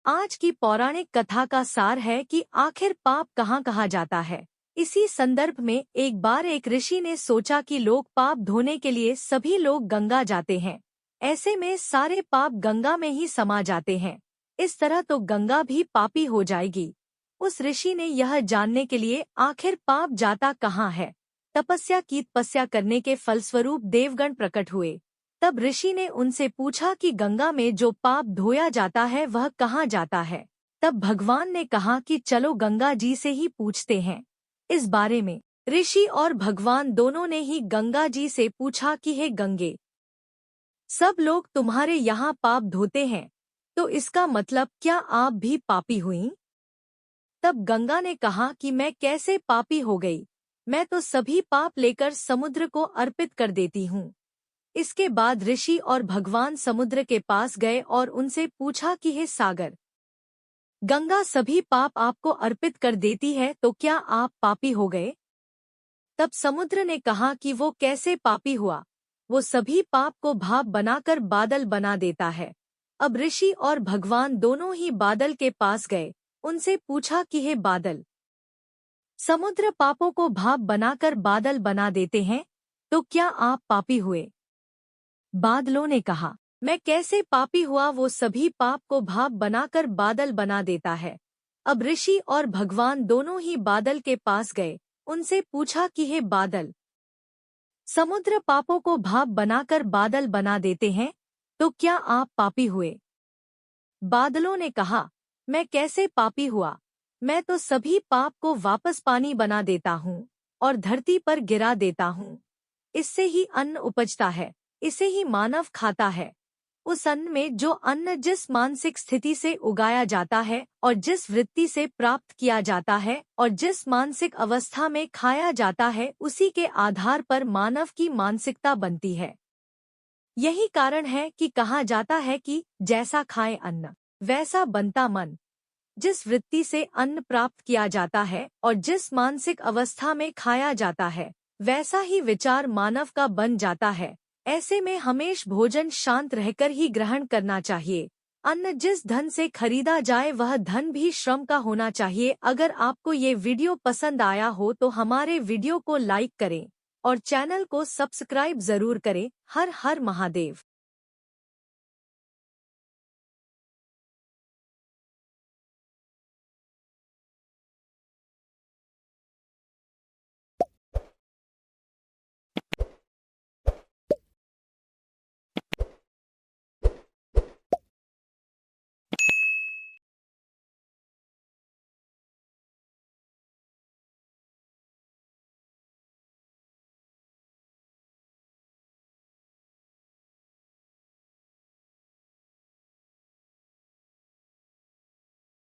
आज की पौराणिक कथा का सार है कि आखिर पाप कहाँ कहा जाता है। इसी संदर्भ में एक बार एक ऋषि ने सोचा कि लोग पाप धोने के लिए सभी लोग गंगा जाते हैं। ऐसे में सारे पाप गंगा में ही समा जाते हैं। इस तरह तो गंगा भी पापी हो जाएगी। उस ऋषि ने यह जानने के लिए आखिर पाप जाता कहाँ है, तपस्या की तपस्या करने के फलस्वरूप देवगण प्रकट हुए। तब ऋषि ने उनसे पूछा कि गंगा में जो पाप धोया जाता है वह कहाँ जाता है। तब भगवान ने कहा कि चलो गंगा जी से ही पूछते हैं। इस बारे में ऋषि और भगवान दोनों ने ही गंगा जी से पूछा कि हे गंगे, सब लोग तुम्हारे यहाँ पाप धोते हैं, तो इसका मतलब क्या आप भी पापी हुईं? तब गंगा ने कहा कि मैं कैसे पापी हो गई, मैं तो सभी पाप लेकर समुद्र को अर्पित कर देती हूँ। इसके बाद ऋषि और भगवान समुद्र के पास गए और उनसे पूछा कि हे सागर, गंगा सभी पाप आपको अर्पित कर देती है, तो क्या आप पापी हो गए? तब समुद्र ने कहा कि वो कैसे पापी हुआ, वो सभी पाप को भाप बनाकर बादल बना देता है। अब ऋषि और भगवान दोनों ही बादल के पास गए, उनसे पूछा कि हे बादल, समुद्र पापों को भाप बनाकर बादल बना देते हैं, तो क्या आप पापी हुए? बादलों ने कहा, मैं कैसे पापी हुआ, वो सभी पाप को भाप बनाकर बादल बना देता है। अब ऋषि और भगवान दोनों ही बादल के पास गए, उनसे पूछा कि हे बादल, समुद्र पापों को भाप बनाकर बादल बना देते हैं, तो क्या आप पापी हुए? बादलों ने कहा, मैं कैसे पापी हुआ, मैं तो सभी पाप को वापस पानी बना देता हूँ और धरती पर गिरा देता हूँ। इससे ही अन्न उपजता है, इसे ही मानव खाता है। उस अन्न में जो अन्न जिस मानसिक स्थिति से उगाया जाता है और जिस वृत्ति से प्राप्त किया जाता है और जिस मानसिक अवस्था में खाया जाता है, उसी के आधार पर मानव की मानसिकता बनती है। यही कारण है कि कहा जाता है कि जैसा खाए अन्न वैसा बनता मन। जिस वृत्ति से अन्न प्राप्त किया जाता है और जिस मानसिक अवस्था में खाया जाता है, वैसा ही विचार मानव का बन जाता है। ऐसे में हमेश भोजन शांत रहकर ही ग्रहण करना चाहिए। अन्न जिस धन से खरीदा जाए वह धन भी श्रम का होना चाहिए। अगर आपको ये वीडियो पसंद आया हो तो हमारे वीडियो को लाइक करें और चैनल को सब्सक्राइब जरूर करें। हर हर महादेव।